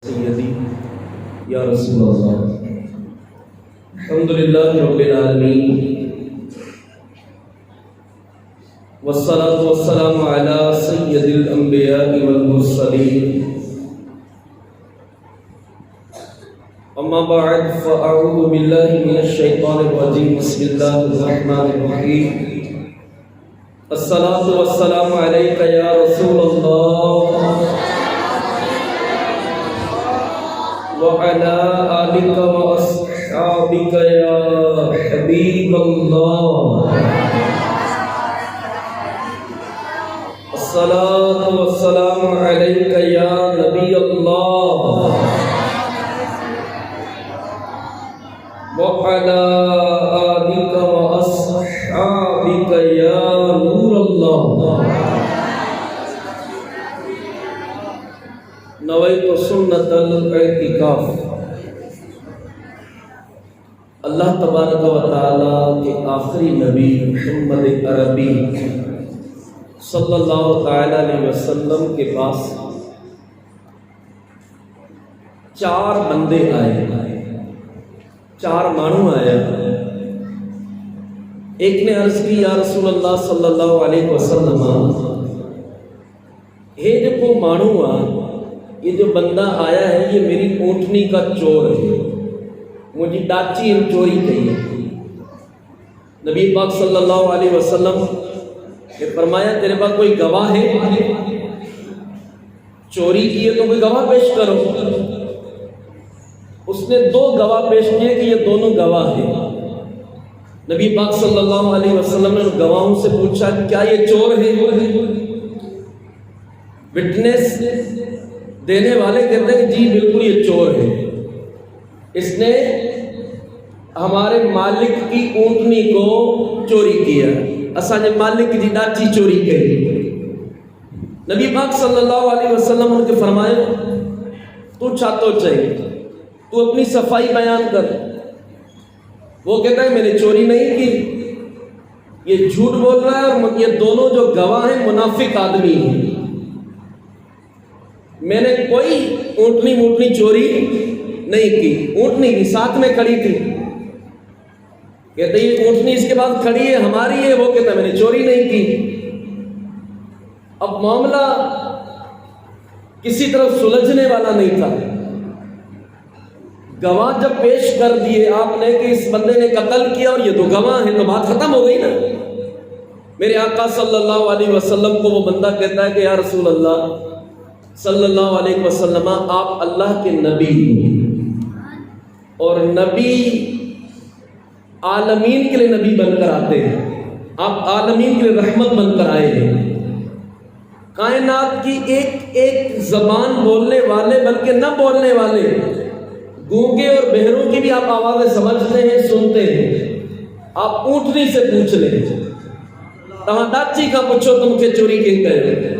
سیدی یا رسول اللہ الحمدللہ رب العالمین والصلاة والسلام علی سید الانبیاء والمرسلین اما بعد فاعوذ باللہ من الشیطان الرجیم بسم اللہ الرحمن الرحیم الصلاة والسلام علیک یا رسول اللہ وعلى آلك وأصحابك يا حبيب الله الصلاة والسلام عليك يا نبي الله وعلى آلك وأصحابك يا نور الله نویت سنت الاعتکاف۔ اللہ تبارک و تعالیٰ کے آخری نبی محمد عربی صلی اللہ تعالیٰ علیہ وسلم کے پاس چار بندے آئے، چار مانو آیا۔ ایک نے عرض کی یا رسول اللہ صلی اللہ علیہ وسلم ہے جو کو مانو یہ جو بندہ آیا ہے یہ میری اونٹنی کا چور ہے، مجھے ڈاچی چوری کی ہے۔ نبی پاک صلی اللہ علیہ وسلم نے فرمایا تیرے پاس کوئی گواہ ہے؟ چوری کی ہے تو کوئی گواہ پیش کرو۔ اس نے دو گواہ پیش کیے کہ یہ دونوں گواہ ہیں۔ نبی پاک صلی اللہ علیہ وسلم نے گواہوں سے پوچھا کیا یہ چور ہے؟ وٹنس دینے والے کہتے ہیں کہ جی بالکل یہ چور ہے، اس نے ہمارے مالک کی اونٹنی کو چوری کیا، اسانے مالک کی ڈاچی چوری کی۔ نبی پاک صلی اللہ علیہ وسلم نے فرمایا تو چاہتو چاہیے تو اپنی صفائی بیان کر۔ وہ کہتا ہے میں نے چوری نہیں کی، یہ جھوٹ بول رہا ہے، اور یہ دونوں جو گواہ ہیں منافق آدمی ہیں، میں نے کوئی اونٹنی چوری نہیں کی۔ اونٹنی کی ساتھ میں کھڑی تھی، کہتے یہ اونٹنی اس کے بعد کھڑی ہے ہماری ہے، وہ کہتا میں نے چوری نہیں کی۔ اب معاملہ کسی طرف سلجھنے والا نہیں تھا۔ گواہ جب پیش کر دیے آپ نے کہ اس بندے نے قتل کیا اور یہ دو گواہ ہیں تو بات ختم ہو گئی نا۔ میرے آقا صلی اللہ علیہ وسلم کو وہ بندہ کہتا ہے کہ یا رسول اللہ صلی اللہ علیہ وسلم آپ اللہ کے نبی اور نبی عالمین کے لیے نبی بن کر آتے ہیں، آپ عالمین کے لیے رحمت بن کر آئے ہیں، کائنات کی ایک ایک زبان بولنے والے بلکہ نہ بولنے والے گونگے اور بہروں کی بھی آپ آوازیں سمجھتے ہیں، سنتے ہیں۔ آپ اونٹنی سے پوچھ لیں، تہاں ڈاچی کا پوچھو تم کے چوری کے کرے۔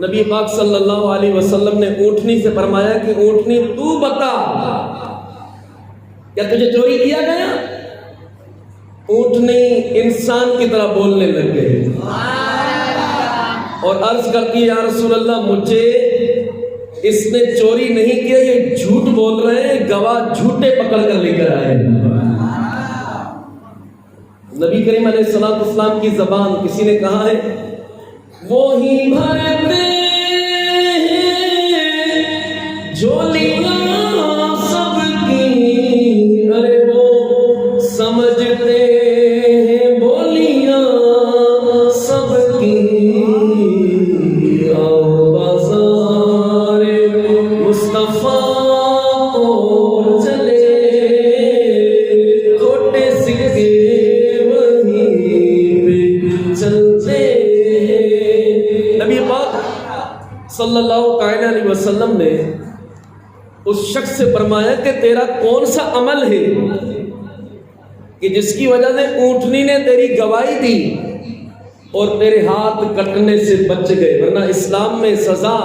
نبی پاک صلی اللہ علیہ وسلم نے اونٹنی سے فرمایا کہ اونٹنی تو بتا کیا تجھے چوری کیا گیا؟ اونٹنی انسان کی طرح بولنے لگ گئے اور عرض کرتی ہے یا رسول اللہ مجھے اس نے چوری نہیں کیا، یہ جھوٹ بول رہے ہیں، گواہ جھوٹے پکڑ کر لے کر آئے۔ نبی کریم علیہ السلام کی زبان کسی نے کہا ہے وہی بھرتے ہیں جھولیاں سب کی، ارے وہ سمجھتے ہیں بولیاں سب کی، آؤ بازار مصطفیٰ کو چلے، کھوٹے سکے وہیں پہ چلتے۔ نبی پاک صلی اللہ تعالیٰ علیہ وسلم نے اس شخص سے فرمایا کہ تیرا کون سا عمل ہے کہ جس کی وجہ سے اونٹنی نے تیری گواہی دی اور تیرے ہاتھ کٹنے سے بچ گئے، ورنہ اسلام میں سزا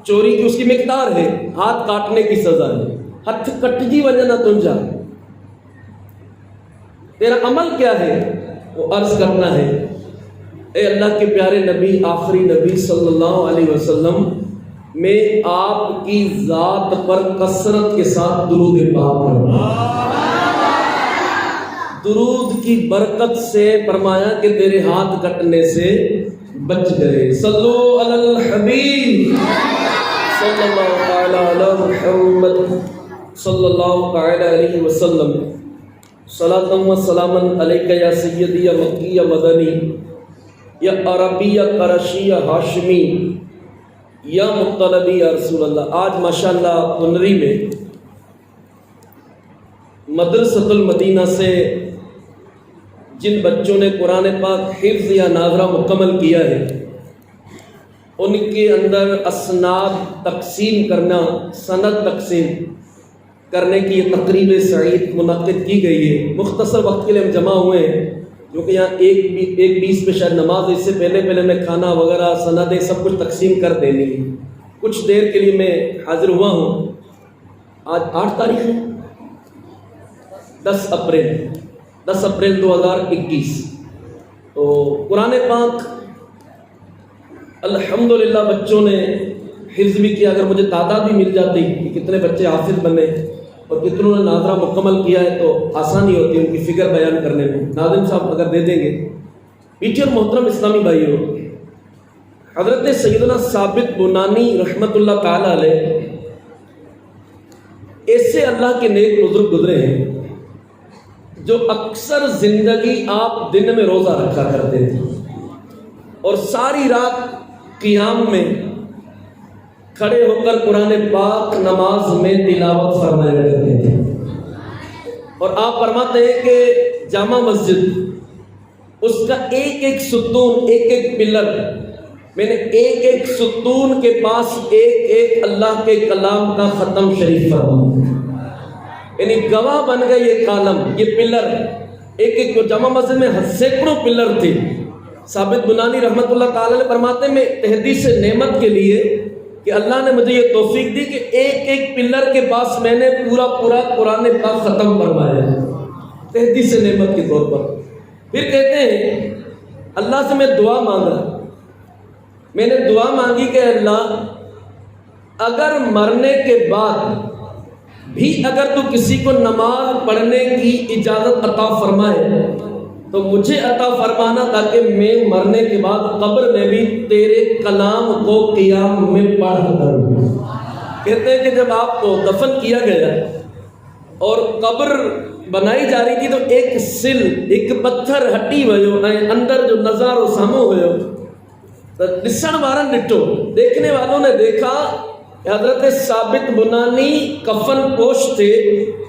چوری کی اس کی مقدار ہے، ہاتھ کاٹنے کی سزا ہے، ہاتھ کٹ جی وجہ نہ تنجا۔ تیرا عمل کیا ہے؟ وہ عرض کرنا ہے اے اللہ کے پیارے نبی آخری نبی صلی اللہ علیہ وسلم میں آپ کی ذات پر کثرت کے ساتھ درود پاک پڑھوں۔ درود کی برکت سے فرمایا کہ تیرے ہاتھ کٹنے سے بچ گئے۔ صلو علی الحبیب صلی اللہ تعالی علی محمد صلی اللہ تعالی علیہ وسلم۔ صلاۃ و سلاما علیک یا سیدی یا مکی یا مدنی یا عربی یا قرشی یا ہاشمی یا مطلبی یا رسول اللہ۔ آج ماشاءاللہ کنری میں مدرسۃ المدینہ سے جن بچوں نے قرآن پاک حفظ یا ناظرہ مکمل کیا ہے، ان کے اندر اسناد تقسیم کرنا، سند تقسیم کرنے کی یہ تقریب سعید منعقد کی گئی ہے۔ مختصر وقت کے لیے ہم جمع ہوئے ہیں کیونکہ یہاں ایک 20 پہ شاید نماز، اس سے پہلے میں کھانا وغیرہ سندیں سب کچھ تقسیم کر دینی ہے۔ کچھ دیر کے لیے میں حاضر ہوا ہوں۔ آج 8 تاریخ ہے، 10 اپریل 2021۔ تو قرآن پاک الحمدللہ بچوں نے حفظ بھی کیا۔ اگر مجھے تعداد بھی مل جاتی کہ کتنے بچے حافظ بنے اور کتنوں نے ناظرہ مکمل کیا ہے تو آسانی ہوتی ہے ان کی فکر بیان کرنے میں۔ ناظم صاحب اگر دے دیں گے۔ پیچھے اور محترم اسلامی بھائیوں، حضرت سیدنا ثابت بنانی رحمۃ اللہ تعالی علیہ ایسے اللہ کے نیک بزرگ گزرے ہیں جو اکثر زندگی آپ دن میں روزہ رکھا کرتے تھے اور ساری رات قیام میں کھڑے ہو کر قرآن پاک نماز میں تلاوت فرمایا کرتے تھے۔ اور آپ فرماتے ہیں کہ جامع مسجد اس کا ایک ستون، ایک پلر، میں نے ایک ستون کے پاس ایک اللہ کے کلام کا ختم شریف فرمایا، یعنی گواہ بن گئے یہ کالم، یہ پلر۔ ایک جامع مسجد میں سینکڑوں پلر تھے۔ ثابت بنانی رحمۃ اللہ تعالی نے فرماتے میں تحدیث نعمت کے لیے کہ اللہ نے مجھے یہ توفیق دی کہ ایک پلر کے پاس میں نے پورا قرآن پاک ختم فرمایا تحدیث نعمت کے طور پر۔ پھر کہتے ہیں اللہ سے میں دعا مانگا، میں نے دعا مانگی کہ اللہ اگر مرنے کے بعد بھی اگر تو کسی کو نماز پڑھنے کی اجازت عطا فرمائے تو مجھے عطا فرمانا تاکہ میں مرنے کے بعد قبر میں بھی تیرے کلام کو قیام میں پڑھا کروں۔ کہتے ہیں کہ جب آپ کو دفن کیا گیا اور قبر بنائی جا رہی تھی تو ایک سل، ایک پتھر ہٹی ہوئے اندر جو نظارو سامو ہوئے دسن وارن ڈٹو، دیکھنے والوں نے دیکھا حضرت ثابت بنانی کفن پوش تھے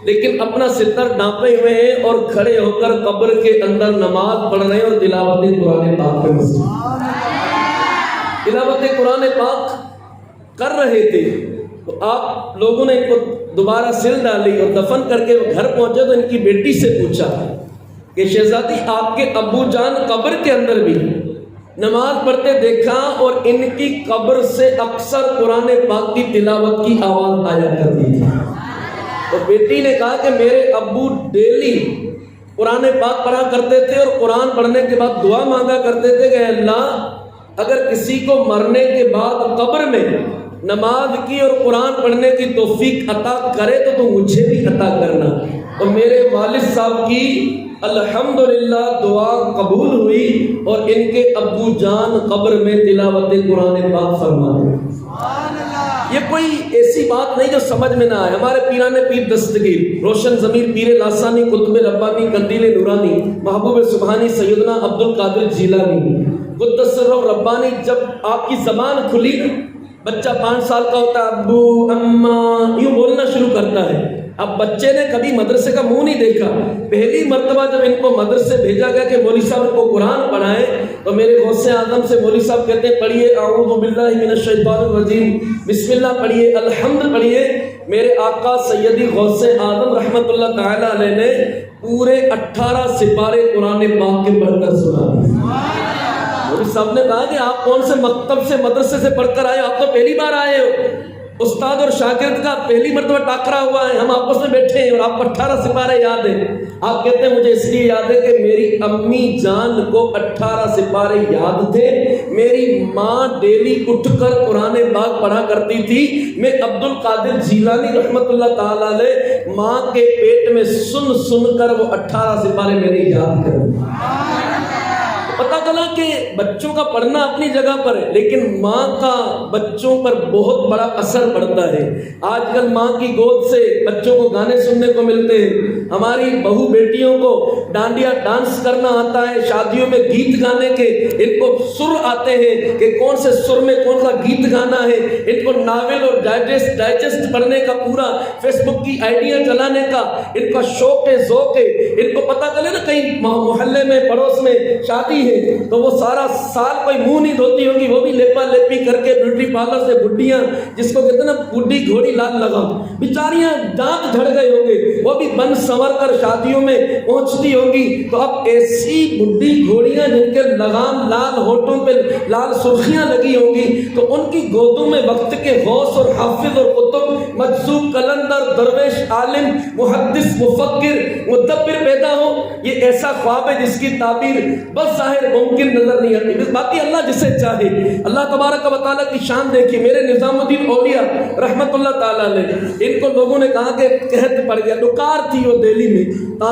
لیکن اپنا ستر ڈھانپے ہوئے ہیں اور کھڑے ہو کر قبر کے اندر نماز پڑھ رہے ہیں اور تلاوت قرآن پاک تلاوت قرآن پاک کر رہے تھے۔ تو آپ لوگوں نے ان کو دوبارہ سل ڈالی اور دفن کر کے گھر پہنچے تو ان کی بیٹی سے پوچھا کہ شہزادی آپ کے ابو جان قبر کے اندر بھی نماز پڑھتے دیکھا اور ان کی قبر سے اکثر قرآن پاک کی تلاوت کی آواز آیا کرتی تھی۔ تو بیٹی نے کہا کہ میرے ابو ڈیلی قرآن پاک پڑھا کرتے تھے اور قرآن پڑھنے کے بعد دعا مانگا کرتے تھے کہ اللہ اگر کسی کو مرنے کے بعد قبر میں نماز کی اور قرآن پڑھنے کی توفیق عطا کرے تو مجھے بھی عطا کرنا۔ تو میرے والد صاحب کی الحمدللہ دعا قبول ہوئی اور ان کے ابو جان قبر میں تلاوت قرآن پاک فرمائے۔ یہ کوئی ایسی بات نہیں جو سمجھ میں نہ آئے۔ ہمارے پیران پیر دستگیر، روشن ضمیر پیر لاسانی، قطب ربانی، قندیل نورانی، محبوب سبحانی سیدنا عبد القادر جیلانی قدس سر ربانی، جب آپ کی زبان کھلی بچہ 5 سال کا ہوتا ہے ابو اماں یوں بولنا شروع کرتا ہے۔ اب بچے نے کبھی مدرسے کا منہ نہیں دیکھا، پہلی مرتبہ جب ان کو مدرسے بھیجا گیا کہ مولوی صاحب کو قرآن پڑھائیں تو میرے غوث اعظم سے مولوی صاحب کہتے ہیں پڑھیے اعوذ باللہ من الشیطان الرجیم، بسم اللہ پڑھیے، الحمد پڑھیے۔ میرے آقا سیدی غوث اعظم رحمۃ اللہ تعالی علیہ نے پورے 18 سپارے قرآن پاک کے پڑھ کر سنا۔ مولوی صاحب نے کہا کہ آپ کون سے مکتب سے مدرسے سے پڑھ کر آئے، آپ تو پہلی بار آئے ہو۔ استاد اور شاگرد کا پہلی مرتبہ ٹاکرا ہوا ہے، ہم آپس میں بیٹھے ہیں اور آپ کو 18 سپارے یاد ہیں۔ آپ کہتے ہیں مجھے اس لیے یاد ہے کہ میری امی جان کو 18 سپارے یاد تھے، میری ماں ڈیلی اٹھ کر قرآن پاک پڑھا کرتی تھی، میں عبد القادر جیلانی رحمۃ اللہ تعالیٰ علیہ ماں کے پیٹ میں سن کر وہ 18 سپارے میرے یاد کروں۔ پتہ چلا کہ بچوں کا پڑھنا اپنی جگہ پر ہے، لیکن ماں کا بچوں پر بہت بڑا اثر پڑتا ہے۔ آج کل ماں کی گود سے بچوں کو گانے سننے کو ملتے ہیں، ہماری بہو بیٹیوں کو ڈانڈیا ڈانس کرنا آتا ہے، شادیوں میں گیت گانے کے ان کو سر آتے ہیں کہ کون سے سر میں کون سا گیت گانا ہے، ان کو ناول اور ڈائجسٹ پڑھنے کا، پورا فیس بک کی آئیڈیا چلانے کا ان کا شوق ہے، ذوق ہے۔ ان کو پتہ چلے نا کہیں محلے میں پڑوس میں شادی ہے تو وہ سارا سال کوئی منہ نہیں دھوتی ہوگی، وہ بھی لیپا لیپی کر کے بیوٹی پارلر سے بڈھیاں، جس کو کہتے ہیں نا بڈھی گھوڑی لال لگام، بیچاریاں دانت جھڑ گئے ہوں گے، وہ بھی بن سنور کر شادیوں میں پہنچتی ہوں گی۔ تو اب ایسی بڈھی گھوڑیاں جن کے لگام لال ہونٹوں پہ لال سرخیاں لگی ہوں گی، تو ان کی گودوں میں وقت کے غوث اور حافظ اور قطب، مجذوب، قلندر، درویش، عالم، محدث، مفکر، مدبر پیدا ہو، یہ ایسا خواب ہے جس کی تعبیر بس ظاہر ممکن نظر نہیں آتی۔ باقی اللہ جسے چاہے، اللہ تبارک و تعالیٰ کی شان دیکھیے۔ میرے نظام الدین اولیاء رحمت اللہ تعالیٰ نے ان کو لوگوں نے کہا کہ قحط پڑ گیا، ڈکار تھی وہ دہلی میں، تا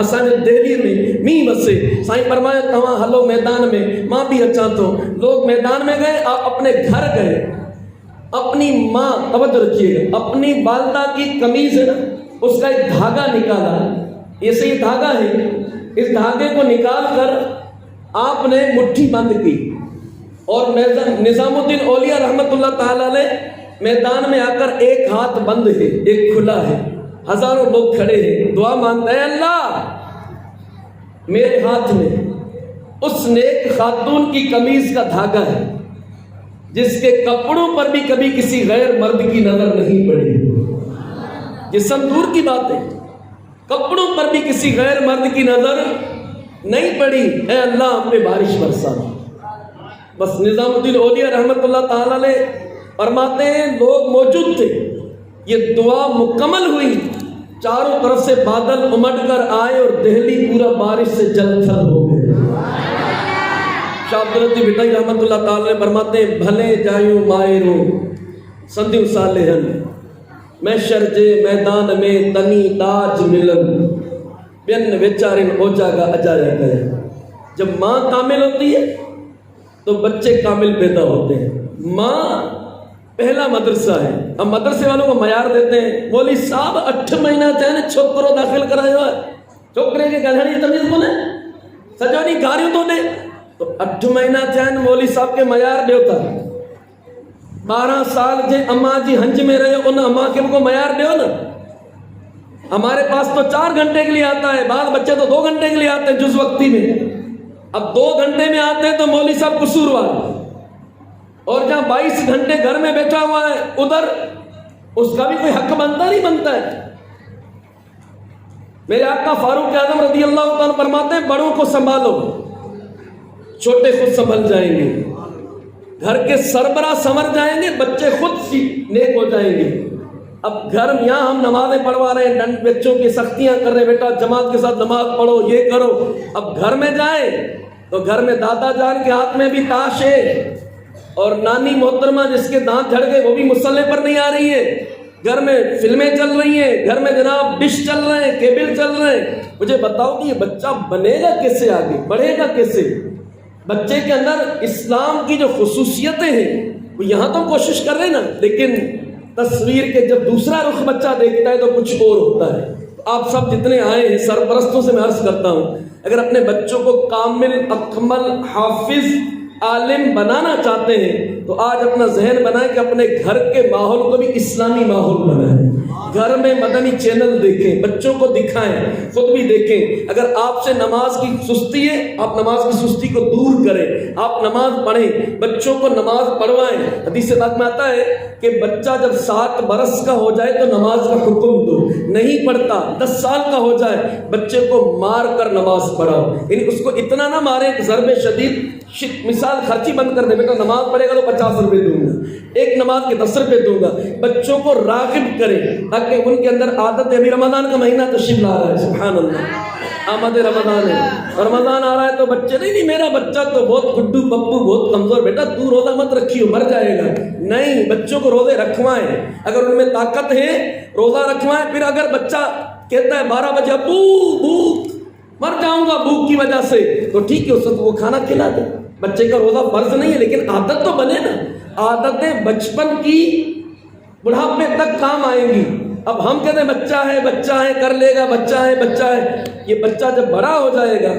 اساں دہلی میں می وسے، سائیں فرمایا تواں ہلو میدان میں، ماں بھی اچھا تو لوگ میدان میں گئے، آپ اپنے گھر گئے، اپنی ماں، توجہ رکھیے گا، اپنی والدہ کی قمیض ہے نا، اس کا ایک دھاگا نکالا، ایسے ہی دھاگا ہے، اس دھاگے کو نکال کر آپ نے مٹھی بند کی، اور نظام الدین اولیاء رحمت اللہ تعالیٰ نے میدان میں آ کر ایک ہاتھ بند ہے، ایک کھلا ہے، ہزاروں لوگ کھڑے ہیں، دعا مانگتا ہے اللہ میرے ہاتھ میں اس نیک خاتون کی قمیض کا دھاگا ہے جس کے کپڑوں پر بھی کبھی کسی غیر مرد کی نظر نہیں پڑی، جسم دور کی بات ہے، کپڑوں پر بھی کسی غیر مرد کی نظر نہیں پڑی، اے اللہ ہم پہ بارش برسا۔ بس نظام الدین اولیاء رحمت اللہ تعالیٰ نے فرماتے ہیں لوگ موجود تھے، یہ دعا مکمل ہوئی، چاروں طرف سے بادل امٹ کر آئے اور دہلی پورا بارش سے جل تھل ہو گئے۔ شاہ عبداللطیف بھٹائی رحمت اللہ تعالیٰ نے فرماتے ہیں بھلے جایوں مائروں سندیو صالحن میں شرجے میدان میں تنی تاج ملن بین ویچارن اوجا کا اجایا گیا۔ جب ماں کامل ہوتی ہے تو بچے کامل پیدا ہوتے ہیں۔ ماں پہلا مدرسہ ہے۔ اب مدرسے والوں کو معیار دیتے ہیں، مولوی صاحب 8 مہینہ چاہنے چھوکرو داخل کرایا ہے، چھوکرے کے گھڑی تمیز کو نے سجانی گاریوں تو دے، تو 8 مہینہ چاہنے مولوی صاحب کے معیار دیوتا 12 سال جے اماں جی ہنج میں رہے ان اماں کے کو معیار دیو نا۔ ہمارے پاس تو 4 گھنٹے کے لیے آتا ہے، بعض بچے تو 2 گھنٹے کے لیے آتے ہیں جز وقتی میں، اب 2 گھنٹے میں آتے ہیں تو مولوی صاحب قصوروار، اور جہاں 22 گھنٹے گھر میں بیٹھا ہوا ہے ادھر اس کا بھی کوئی حق بنتا نہیں بنتا ہے۔ میرے آقا فاروق اعظم رضی اللہ تعالیٰ فرماتے ہیں بڑوں کو سنبھالو چھوٹے خود سنبھل جائیں گے، گھر کے سربراہ سنور جائیں گے، بچے خود نیک ہو جائیں گے۔ اب گھر یہاں ہم نمازیں پڑھوا رہے ہیں، بچوں کی سختیاں کر رہے ہیں، بیٹا جماعت کے ساتھ نماز پڑھو، یہ کرو، اب گھر میں جائے تو گھر میں دادا جان کے ہاتھ میں بھی تاش ہے، اور نانی محترمہ جس کے دانت جھڑ گئے وہ بھی مصلے پر نہیں آ رہی ہے، گھر میں فلمیں چل رہی ہیں، گھر میں جناب ڈش چل رہے ہیں، کیبل چل رہے ہیں۔ مجھے بتاؤ کہ یہ بچہ بنے گا کیسے، آگے بڑھے گا کیسے؟ بچے کے اندر اسلام کی جو خصوصیتیں ہیں وہ یہاں تو کوشش کر رہے ہیں نا، لیکن تصویر کے جب دوسرا رخ بچہ دیکھتا ہے تو کچھ اور ہوتا ہے۔ آپ سب جتنے آئے ہیں سرپرستوں سے میں عرض کرتا ہوں، اگر اپنے بچوں کو کامل، اکمل، حافظ، عالم بنانا چاہتے ہیں تو آج اپنا ذہن بنائیں کہ اپنے گھر کے ماحول کو بھی اسلامی ماحول بنائیں، گھر میں مدنی چینل دیکھیں، بچوں کو دکھائیں، خود بھی دیکھیں۔ اگر آپ سے نماز کی سستی ہے آپ نماز کی سستی کو دور کریں، آپ نماز پڑھیں، بچوں کو نماز پڑھوائیں۔ حدیث پاک میں آتا ہے کہ بچہ جب 7 برس کا ہو جائے تو نماز کا حکم دو، نہیں پڑھتا 10 سال کا ہو جائے بچے کو مار کر نماز پڑھاؤ، یعنی اس کو اتنا نہ مارے ضرب شدید مثال خرچی بند کر دے، بیٹا نماز پڑھے گا تو 50 روپے دوں گا، ایک نماز کے 10 روپے دوں گا. بچوں کو راغب کرے تاکہ ان کے اندر عادت ہے. ابھی رمضان کا مہینہ تشریف لا رہا ہے، سبحان اللہ، آمد رمضان ہے، رمضان آ رہا ہے تو بچے نہیں میرا بچہ تو بہت گڈو پپو بہت کمزور، بیٹا تو روزہ مت رکھیو مر جائے گا. نہیں، بچوں کو روزے رکھوائیں اگر ان میں طاقت ہے، روزہ رکھوائیں. پھر اگر بچہ کہتا ہے 12 بجے ابو بھوک مر جاؤں گا بھوک کی وجہ سے، تو ٹھیک ہے اس وقت وہ کھانا کھلا دے. بچے کا روزہ فرض نہیں ہے لیکن عادت تو بنے نا. عادتیں بچپن کی بڑھاپے تک کام آئیں گی. اب ہم کہتے ہیں بچہ ہے کر لے گا، بچہ ہے. یہ بچہ جب بڑا ہو جائے گا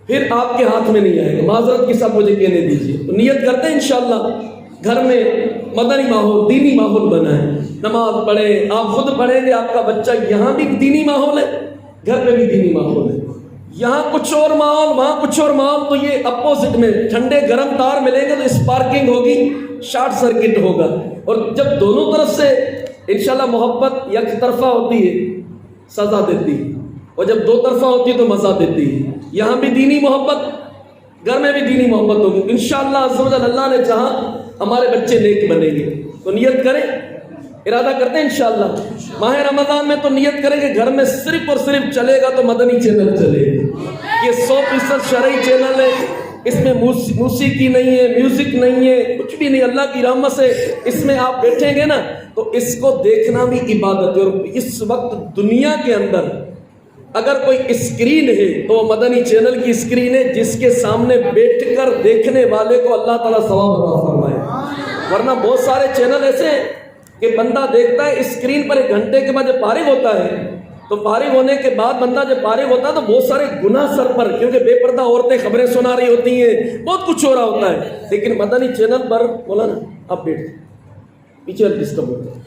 پھر آپ کے ہاتھ میں نہیں آئے گا. معذرت کے ساتھ مجھے کہنے دیجیے. تو نیت کرتے ہیں انشاءاللہ گھر میں مدنی ماحول، دینی ماحول بنا ہے. نماز پڑھیں، آپ خود پڑھیں گے، آپ کا بچہ یہاں بھی دینی ماحول ہے، گھر پہ بھی دینی ماحول ہے. یہاں کچھ اور ماحول، وہاں کچھ اور ماحول، تو یہ اپوزٹ میں ٹھنڈے گرم تار ملیں گے تو اسپارکنگ ہوگی، شارٹ سرکٹ ہوگا. اور جب دونوں طرف سے انشاءاللہ محبت یک طرفہ ہوتی ہے سزا دیتی ہے، اور جب دو طرفہ ہوتی ہے تو مزہ دیتی ہے. یہاں بھی دینی محبت، گھر میں بھی دینی محبت ہوگی انشاءاللہ عز و جل. اللہ نے چاہا ہمارے بچے نیک بنیں گے. تو نیت کریں، ارادہ کرتے ہیں انشاءاللہ ماہ رمضان میں تو نیت کریں کہ گھر میں صرف اور صرف چلے گا تو مدنی چینل چلے گا. یہ 100% شرعی چینل ہے، اس میں موسیقی نہیں ہے، میوزک نہیں ہے، کچھ بھی نہیں. اللہ کی رحمت سے اس میں آپ بیٹھیں گے نا تو اس کو دیکھنا بھی عبادت ہے. اور اس وقت دنیا کے اندر اگر کوئی اسکرین ہے تو وہ مدنی چینل کی اسکرین ہے، جس کے سامنے بیٹھ کر دیکھنے والے کو اللہ تعالیٰ ثواب عطا فرمائے. ورنہ بہت سارے چینل ایسے ہیں کہ بندہ دیکھتا ہے اسکرین پر 1 گھنٹے کے بعد جب فارغ ہوتا ہے تو فارغ ہونے کے بعد بندہ جب فارغ ہوتا ہے تو بہت سارے گناہ سر پر، کیونکہ بے پردہ عورتیں خبریں سنا رہی ہوتی ہیں، بہت کچھ ہو رہا ہوتا ہے. لیکن مدنی چینل پر بولا نا آپ بیٹھ پیچھے ڈسٹرب ہوتا ہے.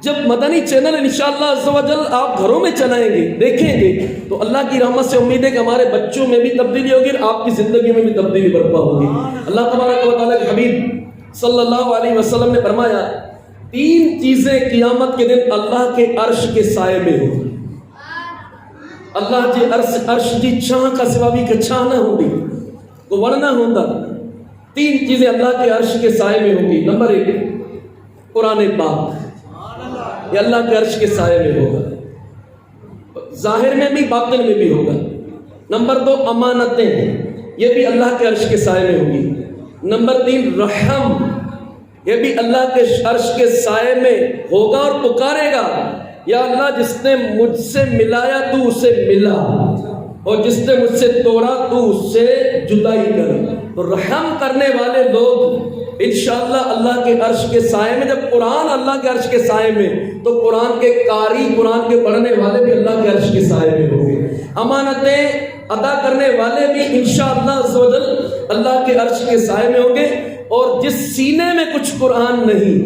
جب مدنی چینل انشاءاللہ عز و جل آپ گھروں میں چلائیں گے، دیکھیں گے، تو اللہ کی رحمت سے امید ہے کہ ہمارے بچوں میں بھی تبدیلی ہوگی اور آپ کی زندگی میں بھی تبدیلی برپا ہوگی. اللہ تبارک و تعالیٰ کے حبیب صلی اللہ علیہ وسلم نے فرمایا 3 چیزیں قیامت کے دن اللہ کے عرش کے سائے میں ہوں. اللہ جی عرش جی چھاں کا سوا بھی کہ چھاں نہ ہوگی تو ورنہ ہوتا. 3 چیزیں اللہ کے عرش کے سائے میں ہوں گی. نمبر 1 قرآن پاک، یہ اللہ کے عرش کے سائے میں ہوگا، ظاہر میں بھی باطن میں بھی ہوگا. نمبر 2 امانتیں، یہ بھی اللہ کے عرش کے سائے میں ہوگی. نمبر 3 رحم، یہ بھی اللہ کے عرش کے سائے میں ہوگا اور پکارے گا یا اللہ جس نے مجھ سے ملایا تو اسے ملا، اور جس نے مجھ سے توڑا تو اس سے جدائی کر. تو رحم کرنے والے لوگ انشاءاللہ اللہ کے عرش کے سائے میں. جب قرآن اللہ کے عرش کے سائے میں تو قرآن کے قاری، قرآن کے پڑھنے والے بھی اللہ کے عرش کے سائے میں ہوں گے. امانتیں ادا کرنے والے بھی انشاءاللہ عز و جل اللہ کے عرش کے سائے میں ہوں گے. اور جس سینے میں کچھ قرآن نہیں،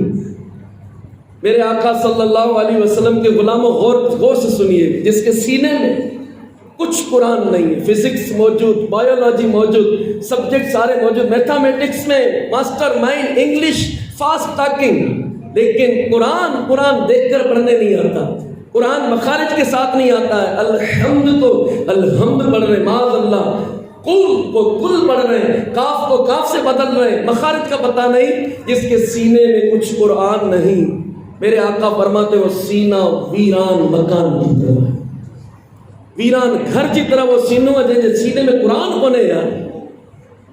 میرے آقا صلی اللہ علیہ وسلم کے غلاموں غور سے سنیے، جس کے سینے میں کچھ قرآن نہیں ہے، فزکس موجود، بایولوجی موجود، سبجیکٹ سارے موجود، میتھامیٹکس میں master mind, English fast talking, لیکن قرآن دیکھ کر پڑھنے نہیں آتا، قرآن مخارج کے ساتھ نہیں آتا ہے. الحمد تو الحمد پڑھ رہے، معاذ اللہ، قل کو قل پڑھ رہے ہیں، کاف کو کاف سے بدل رہے ہیں، مخارج کا پتہ نہیں. جس کے سینے میں کچھ قرآن نہیں، میرے آقا فرماتے وہ سینہ ویران مکان کی طرح، ویران گھر کی طرح وہ سینوں ہے جن سینے میں قرآن کو نہیں یار.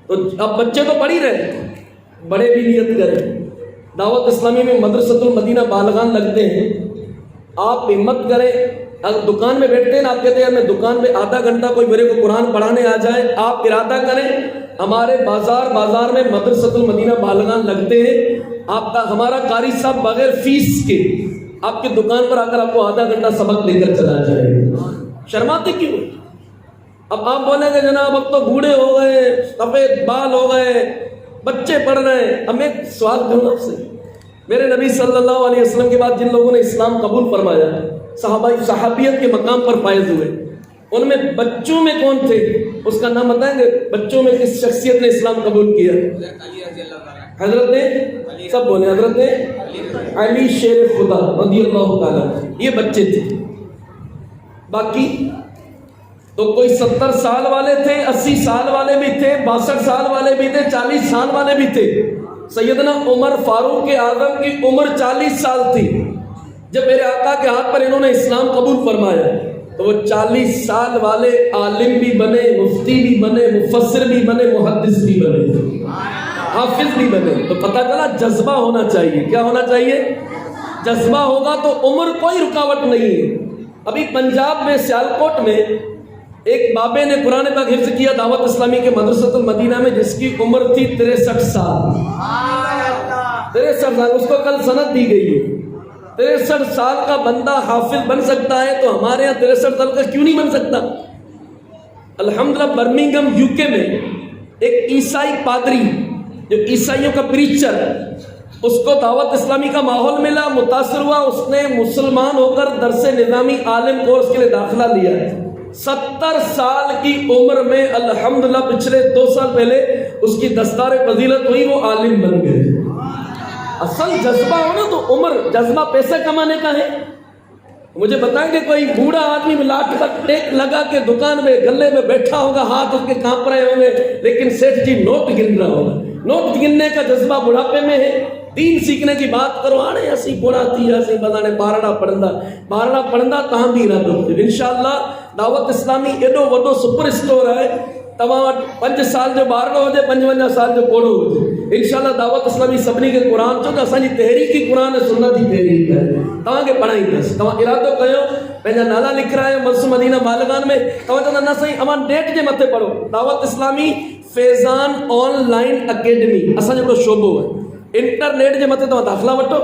تو اب بچے تو پڑھ ہی رہے، بڑے بھی نیت کریں. دعوت اسلامی میں مدرسۃ المدینہ بالغان لگتے ہیں. آپ ہمت کریں، اگر دکان میں بیٹھتے ہیں نا، آپ کہتے ہیں میں دکان میں آدھا گھنٹہ کوئی میرے کو قرآن پڑھانے آ جائے، آپ ارادہ کریں ہمارے بازار میں مدرسۃ المدینہ بالغان لگتے ہیں. آپ کا ہمارا قاری صاحب بغیر فیس کے آپ کی دکان پر آ کر آپ کو آدھا گھنٹہ سبق لے کر چلا جائے. شرماتے کیوں؟ اب آپ بولیں گے جناب اب تو بوڑھے ہو گئے، سفید بال ہو گئے، بچے پڑھ رہے ہیں. ہمیں سوال کروں آپ سے، میرے نبی صلی اللہ علیہ وسلم کے بعد جن لوگوں نے اسلام قبول فرمایا، صحابیت کے مقام پر فائز ہوئے، ان میں بچوں میں کون تھے؟ اس کا نام بتائیں گے؟ بچوں میں کس شخصیت نے اسلام قبول کیا؟ حضرت سب بولے حضرت علی شیر خدا رضی اللہ تعالیٰ، یہ بچے تھے. باقی تو کوئی 70 سال والے تھے، 80 سال والے بھی تھے، 62 سال والے بھی تھے، 40 سال والے بھی تھے۔ سیدنا عمر فاروق اعظم کی عمر 40 سال تھی جب میرے آقا کے ہاتھ پر انہوں نے اسلام قبول فرمایا، تو وہ 40 سال والے عالم بھی بنے، مفتی بھی بنے، مفسر بھی بنے، محدث بھی بنے، حافظ بھی بنے۔ تو پتہ چلا جذبہ ہونا چاہیے۔ کیا ہونا چاہیے؟ جذبہ ہوگا تو عمر کوئی رکاوٹ نہیں ہے۔ ابھی پنجاب میں سیالکوٹ میں ایک بابے نے قرآن پاک حفظ کیا دعوت اسلامی کے مدرسۃ المدینہ میں، جس کی عمر تھی 63 سال۔ 63 سال، اس کو کل سند دی گئی ہے۔ 63 سال کا بندہ حافظ بن سکتا ہے تو ہمارے یہاں 63 سال کا کیوں نہیں بن سکتا؟ الحمدللہ برمنگھم UK میں ایک عیسائی پادری جو عیسائیوں کا پریچر، اس کو دعوت اسلامی کا ماحول ملا، متاثر ہوا، اس نے مسلمان ہو کر درس نظامی عالم کورس کے لیے داخلہ لیا۔ 70 سال کی عمر میں الحمدللہ پچھلے 2 سال پہلے اس کی دستار فضیلت ہوئی، وہ عالم بن گئے۔ اصل جذبہ ہو نا تو عمر، جذبہ پیسے کمانے کا ہے۔ مجھے بتائیں کہ کوئی بوڑھا آدمی لاکھ کا ٹیک لگا کے دکان میں گلے میں بیٹھا ہوگا، ہاتھ اس کے کانپ رہے ہوں گے، لیکن سیٹھ جی نوٹ گن رہا ہوگا۔ نوٹ گننے کا جذبہ بڑھاپے میں ہے۔ دین سیکھنے کی بات کرو، آنے اسی بڑا تھی اسی بتانے بارڑا پڑھندا تاں بھی ارادو انشاءاللہ دعوت اسلامی ایڈو وڈو سپر اسٹور ہے۔ تمام 5 سال جو بارڑو ہو جائے، 55 سال جو کوڑو ہو جائے، انشاءاللہ دعوت اسلامی سبنی کے قرآن چو اسانی تحریکی قرآن سنت کی تحریک ہے، تمام کے پڑھائی دس تمام ارادو کہو پہنجا نالا لکھ رہا ہے مرسو مدینہ بالغان میں، تمام چاہتا نہ صحیح امان ڈیٹ کے متے پڑھو۔ دعوت اسلامی فیضان آن لائن اکیڈمی اساں جو شعبو ہے، انٹرنیٹ کے متے تو داخلہ وٹو،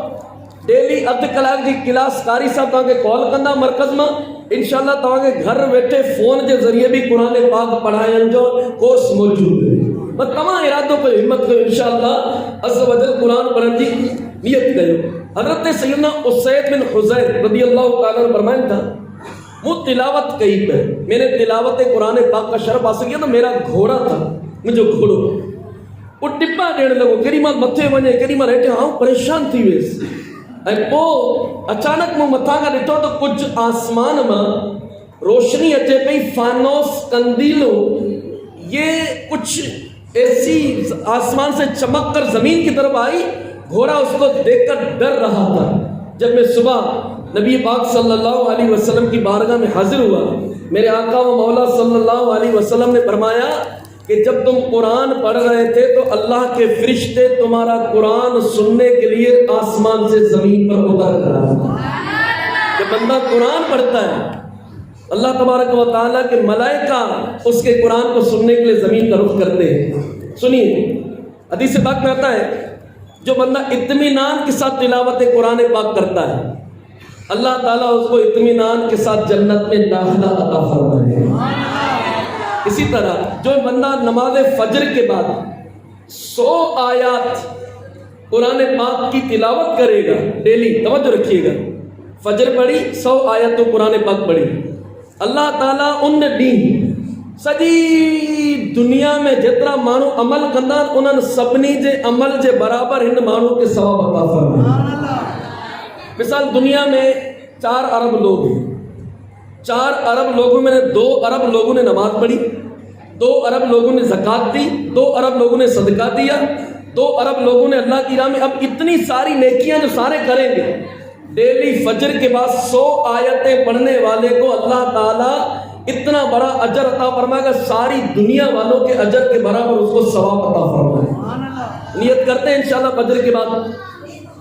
ڈیلی ادھ کلاک کی کلاس قاری صاحب تاں کے کال کندا مرکز میں، انشاءاللہ تاں کے گھر بیٹھے فون کے ذریعے بھی قرآن پاک پڑھائیں جو کورس موجود ہے۔ بس تمام ارادوں کو ہمت کو انشاءاللہ عز و جل قرآن پڑھن کی نیت کرو۔ حضرت سیدنا اسید بن حضیر رضی اللہ تعالیٰ عنہ فرمائیں تھا، وہ تلاوت کئی پہ، میں نے تلاوت قرآن پاک کا شرف حاصل کیا تو میرا گھوڑا تھا، مجھے گھوڑو وہ ٹپا ڈیڑھ لگو، کیری ماں متھے ونے کیری ماں رہتے ہاں پریشان تھی ویس۔ پو اچانک مو متھا کا ڈٹھو تو کچھ آسمان میں روشنی اچے پئی، فانوس کندیلو، یہ کچھ ایسی آسمان سے چمک کر زمین کی طرف آئی، گھوڑا اس کو دیکھ کر ڈر رہا تھا۔ جب میں صبح نبی پاک صلی اللہ علیہ وسلم کی بارگاہ میں حاضر ہوا، میرے آقا و مولا صلی اللہ علیہ وسلم نے فرمایا کہ جب تم قرآن پڑھ رہے تھے تو اللہ کے فرشتے تمہارا قرآن سننے کے لیے آسمان سے زمین پر اتر رہا۔ جب بندہ قرآن پڑھتا ہے اللہ تبارک و تعالیٰ کے ملائکہ اس کے قرآن کو سننے کے لیے زمین کا رخ کرتے ہیں۔ سنیے حدیث پاک میں آتا ہے جو بندہ اطمینان کے ساتھ تلاوت قرآن پاک کرتا ہے اللہ تعالیٰ اس کو اطمینان کے ساتھ جنت میں داخلہ عطا فرمائے گا۔ اسی طرح جو بندہ نماز فجر کے بعد 100 آیات قرآن پاک کی تلاوت کرے گا ڈیلی، توجہ رکھیے گا، فجر پڑھی 100 آیات تو قرآن پاک پڑھی، اللہ تعالیٰ ان ڈین سجی دنیا میں جتنا مانو عمل کندان انہن سبنی جے عمل جے برابر ہن مانو کے ثواب عطا فرمائے۔ مثال دنیا میں 4 ارب لوگ ہیں، 4 ارب لوگوں میں 2 ارب لوگوں نے نماز پڑھی، 2 ارب لوگوں نے زکوٰۃ دی، 2 ارب لوگوں نے صدقہ دیا، 2 ارب لوگوں نے اللہ کی راہ میں۔ اب اتنی ساری نیکیاں جو سارے کریں گے، ڈیلی فجر کے بعد 100 آیتیں پڑھنے والے کو اللہ تعالیٰ اتنا بڑا اجر عطا فرمائے گا، ساری دنیا والوں کے اجر کے برابر اس کو ثواب عطا فرمائے۔ نیت کرتے ہیں انشاءاللہ فجر کے بعد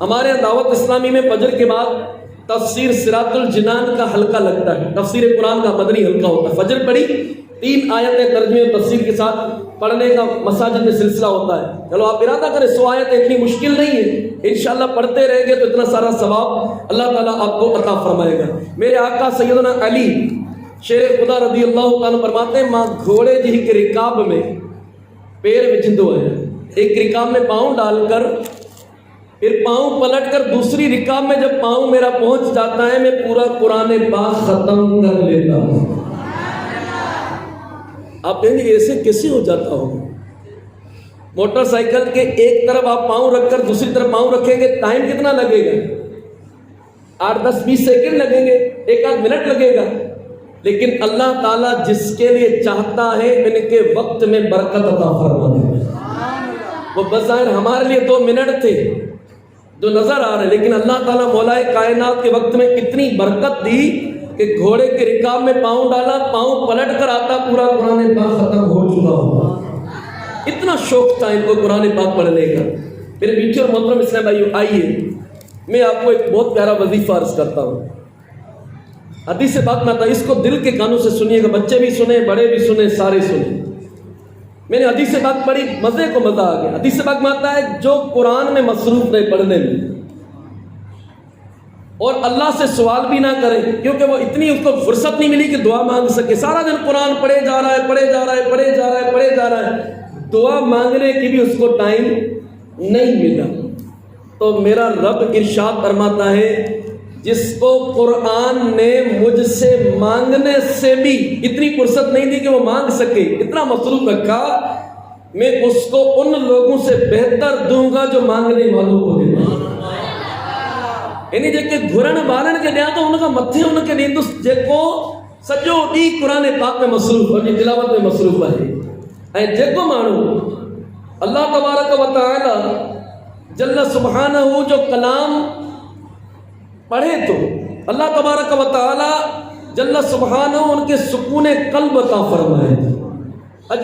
ہمارے دعوت اسلامی میں فجر کے بعد تفسیر صراط الجنان کا حلقہ لگتا ہے، تفسیر قرآن کا مدنی حلقہ ہوتا ہے۔ فجر پڑھی 3 آیتیں ترجمے و تفسیر کے ساتھ پڑھنے کا مساجد میں سلسلہ ہوتا ہے۔ چلو آپ ارادہ کریں 100 آیتیں اتنی مشکل نہیں ہے، انشاءاللہ پڑھتے رہیں گے تو اتنا سارا ثواب اللہ تعالیٰ آپ کو عطا فرمائے گا۔ میرے آقا سیدنا علی شیر خدا رضی اللہ تعالیٰ فرماتے ہیں ماں گھوڑے جی کے رکاب میں پیر وچھندو ہے، ایک رکاب میں پاؤں ڈال کر پھر پاؤں پلٹ کر دوسری رکاب میں جب پاؤں میرا پہنچ جاتا ہے میں پورا قرآن پاک ختم کر لیتا ہوں۔ آپ کہیں گے ایسے کیسے ہو جاتا ہوگا؟ موٹر سائیکل کے ایک طرف آپ پاؤں رکھ کر دوسری طرف پاؤں رکھیں گے، ٹائم کتنا لگے گا؟ 8 10 20 سیکنڈ لگیں گے، 1 آدھ منٹ لگے گا۔ لیکن اللہ تعالیٰ جس کے لیے چاہتا ہے ان کے وقت میں برکت عطا فرماتا ہے۔ وہ بظاہر ہمارے لیے 2 منٹ تھے جو نظر آ رہے، لیکن اللہ تعالیٰ مولائے کائنات کے وقت میں اتنی برکت دی کہ گھوڑے کے رکاب میں پاؤں ڈالا، پاؤں پلٹ کر آتا پورا قرآن پاک ختم ہو چکا ہوا۔ اتنا شوق تھا ان کو قرآن پاک پڑھنے کا۔ میرے میٹھے اور محترم اسلام بھائیو، آئیے میں آپ کو ایک بہت پیارا وظیفہ عرض کرتا ہوں۔ حدیث پاک میں آتا ہے، اس کو دل کے کانوں سے سنیے گا، بچے بھی سنیں، بڑے بھی سنیں، سارے سنیں۔ میں نے حدیث پاک پڑھی، مزے کو مزہ آ گیا۔ حدیث پاک میں آتا ہے جو قرآن میں مصروف رہے پڑھنے میں اور اللہ سے سوال بھی نہ کرے، کیونکہ وہ اتنی اس کو فرصت نہیں ملی کہ دعا مانگ سکے، سارا دن قرآن پڑھے جا رہا ہے، پڑھے جا رہا ہے، پڑھے جا رہا ہے، پڑھے جا رہا ہے، دعا مانگنے کی بھی اس کو ٹائم نہیں ملا۔ تو میرا رب ارشاد فرماتا ہے جس کو قرآن نے مجھ سے مانگنے سے بھی اتنی فرصت نہیں دی کہ وہ مانگ سکے، اتنا مصروف رکھا، میں اس کو ان لوگوں سے بہتر دوں گا جو مانگنے والوں کو دے گا۔ یعنی جے گھرن بارن کے دیا تو ان کا متھے ان کے نیندس جے کو سجو ڈی قرآن پاک میں مصروف ہے، تلاوت میں مصروف ہے۔ جے کو مانو اللہ تبارک و تعالی جل سبحانہ جو کلام پڑھے تو اللہ تبارک و تعالی جل سبحانہ ان کے سکون قلب عطا فرمائے۔ اج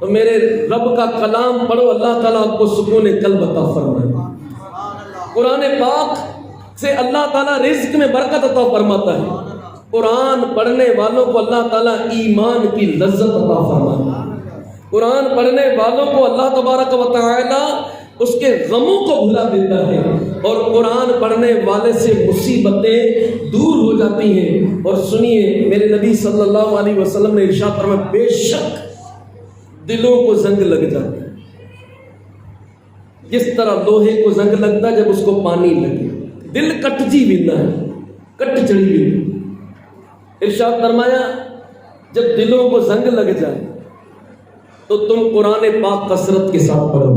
تو میرے رب کا کلام پڑھو، اللہ تعالیٰ آپ کو سکون قلب عطا فرمائے۔ قرآن پاک سے اللہ تعالیٰ رزق میں برکت عطا فرماتا ہے۔ قرآن پڑھنے والوں کو اللہ تعالیٰ ایمان کی لذت عطا فرماتا ہے۔ قرآن پڑھنے والوں کو اللہ تبارک و تعالیٰ اس کے غموں کو بھلا دیتا ہے، اور قرآن پڑھنے والے سے مصیبتیں دور ہو جاتی ہیں۔ اور سنیے میرے نبی صلی اللہ علیہ وسلم نے ارشاد فرمایا، بے شک دلوں کو زنگ لگ جاتا ہے، جس طرح لوہے کو زنگ لگتا ہے جب اس کو پانی لگے، دل کٹ جی ویندا ہے، کٹ چڑی ویندا۔ ارشاد فرمایا جب دلوں کو زنگ لگ جائے تو تم قرآن پاک کثرت کے ساتھ پڑھو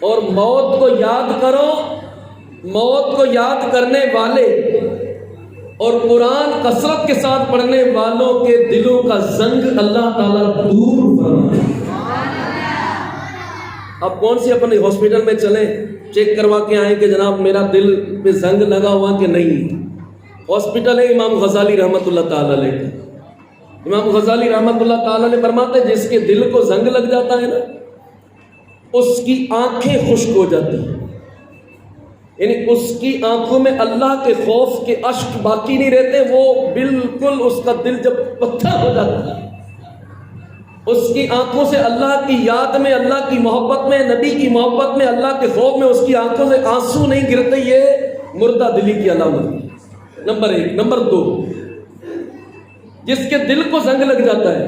اور موت کو یاد کرو۔ موت کو یاد کرنے والے اور قرآن کثرت کے ساتھ پڑھنے والوں کے دلوں کا زنگ اللہ تعالیٰ دور فرمائے۔ اب کون سی اپنے ہاسپٹل میں چلیں چیک کروا کے آئیں کہ جناب میرا دل پہ زنگ لگا ہوا کہ نہیں۔ ہاسپٹل ہے امام غزالی رحمۃ اللہ تعالیٰ علیہ کا۔ امام غزالی رحمۃ اللہ تعالیٰ نے فرماتے ہیں جس کے دل کو زنگ لگ جاتا ہے نا، اس کی آنکھیں خشک ہو جاتی ہیں، یعنی اس کی آنکھوں میں اللہ کے خوف کے اشک باقی نہیں رہتے، وہ بالکل اس کا دل جب پتھر ہو جاتا ہے، اس کی آنکھوں سے اللہ کی یاد میں، اللہ کی محبت میں، نبی کی محبت میں، اللہ کے خوف میں اس کی آنکھوں سے آنسو نہیں گرتے، یہ مردہ دلی کی علامت ہے، نمبر 1۔ نمبر 2، جس کے دل کو زنگ لگ جاتا ہے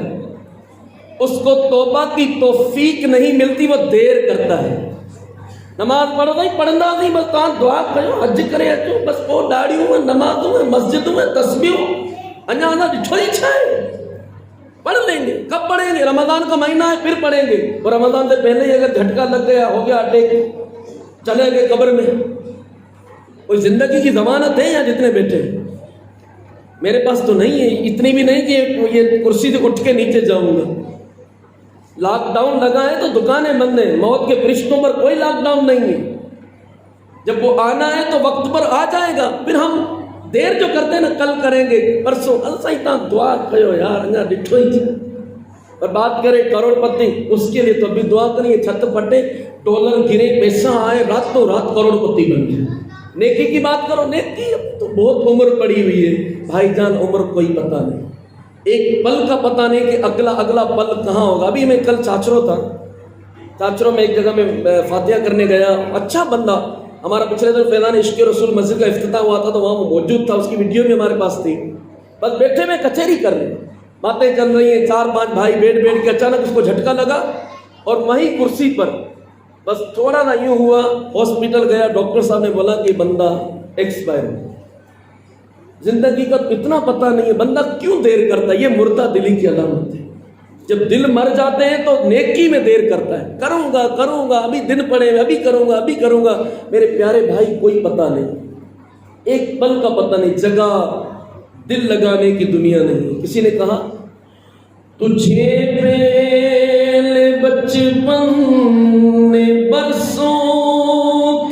اس کو توبہ کی توفیق نہیں ملتی، وہ دیر کرتا ہے۔ نماز پڑھو نہیں، پڑھنا نہیں، بس کہاں دعا کرو، حج کرے اچو، بس وہ داڑیوں میں، نمازوں میں، مسجدوں میں، تسبیحوں انجا آنا ڈٹھو ہی چھائے، پڑھ لیں گے۔ کب پڑھیں گے؟ رمضان کا مہینہ ہے پھر پڑھیں گے، اور رمضان سے پہلے ہی اگر جھٹکا لگ گیا، ہو گیا اٹیک، چلے گئے قبر میں۔ کوئی زندگی کی ضمانت ہے یا جتنے بیٹھے؟ میرے پاس تو نہیں ہے، اتنی بھی نہیں کہ یہ کرسی سے اٹھ کے نیچے جاؤں گا۔ لاک ڈاؤن لگا ہے تو دکانیں بند ہیں، موت کے فرشتوں پر کوئی لاک ڈاؤن نہیں ہے۔ جب وہ آنا ہے تو وقت پر آ جائے گا، پھر ہم دیر جو کرتے ہیں نا، کل کریں گے، پرسوں، السا دعا کرو یار، انجا ڈٹھو ہی چھے۔ اور بات کریں کروڑ پتی، اس کے لیے تو ابھی دعا کریے، چھت پھٹے، ڈالر گرے، پیسہ آئے، راتوں رات کروڑ پتی بن جائے۔ نیکی کی بات کرو، نیکی اب تو بہت عمر پڑی ہوئی ہے بھائی جان، عمر کوئی پتہ نہیں، ایک پل کا پتہ نہیں کہ اگلا پل کہاں ہوگا۔ ابھی میں کل چاچرو تھا، چاچرو میں ایک جگہ میں فاتحہ کرنے گیا، اچھا بندہ، ہمارا پچھلے دن فیضان عشق رسول مسجد کا افتتاح ہوا تھا تو وہاں موجود تھا، اس کی ویڈیو بھی ہمارے پاس تھی۔ بس بیٹھے میں کچہری کر رہے، باتیں چل رہی ہیں، 4-5 بھائی بیٹھ کے اچانک اس کو جھٹکا لگا اور وہیں کرسی پر بس تھوڑا نہ یوں ہوا، ہاسپٹل گیا، ڈاکٹر صاحب نے بولا کہ بندہ ایکسپائر ہو۔ زندگی کا اتنا پتہ نہیں ہے، بندہ کیوں دیر کرتا ہے؟ یہ مردہ دلی کی علامت ہے۔ جب دل مر جاتے ہیں تو نیکی میں دیر کرتا ہے، کروں گا ابھی دن پڑے، ابھی کروں گا۔ میرے پیارے بھائی، کوئی پتہ نہیں، ایک پل کا پتہ نہیں، جگہ دل لگانے کی دنیا نہیں۔ کسی نے کہا تجھے پہلے بچپن نے برسوں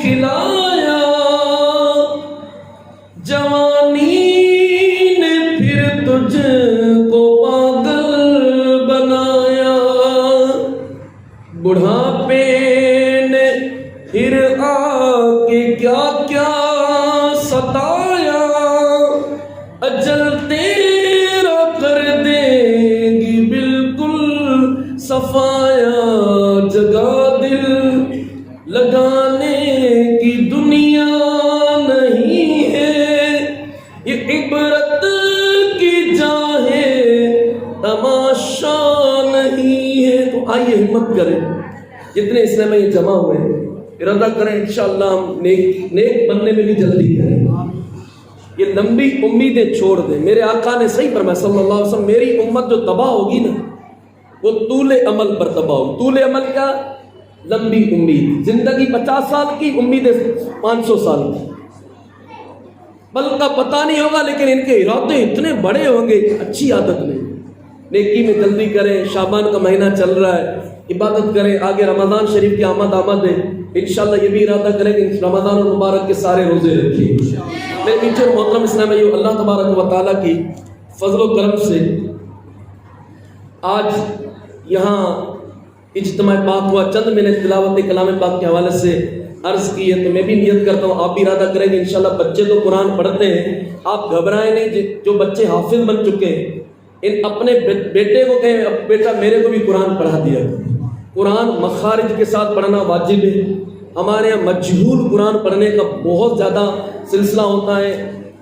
کھلایا، جوانی نے پھر تجھ کو پاگل بنایا، بڑھاپے نے پھر آ کے کیا کیا ستایا، اجل تیرا کر دے گی بالکل صفایا، جگہ دل لگانے کی دنیا نہیں ہے، یہ عبرت کی جا ہے تماشا نہیں ہے۔ تو آئیے ہمت کریں، جتنے اسلام میں یہ جمع ہوئے ارادہ کریں انشاءاللہ ہم نیک بننے میں بھی جلدی کریں، یہ لمبی امیدیں چھوڑ دیں۔ میرے آقا نے صحیح فرمایا صلی اللہ علیہ وسلم، میری امت جو تباہ ہوگی نا وہ طول عمل پر تباہ ہوگی۔ طول عمل کیا؟ لمبی امید، زندگی 50 سال کی، امیدیں 500 سال کی، بل کا پتہ نہیں ہوگا لیکن ان کے ارادے اتنے بڑے ہوں گے، اچھی عادت نہیں۔ نیکی میں جلدی کریں، شعبان کا مہینہ چل رہا ہے، عبادت کریں، آگے رمضان شریف کی آمد ہے، انشاءاللہ یہ بھی ارادہ کریں کہ رمضان المبارک کے سارے روزے رکھیں۔ میرے میٹھے اور محترم اسلامیوں، اللہ تبارک و تعالیٰ کی فضل و کرم سے آج یہاں اجتماع پاک ہوا، چند میں نے تلاوت کلام پاک کے حوالے سے عرض کی ہے، تو میں بھی نیت کرتا ہوں آپ بھی ارادہ کریں گے انشاءاللہ۔ بچے تو قرآن پڑھتے ہیں، آپ گھبرائیں نہیں، جو بچے حافظ بن چکے ہیں ان اپنے بیٹے کو کہیں بیٹا میرے کو بھی قرآن پڑھا دیا۔ قرآن مخارج کے ساتھ پڑھنا واجب ہے۔ ہمارے یہاں مجہول قرآن پڑھنے کا بہت زیادہ سلسلہ ہوتا ہے،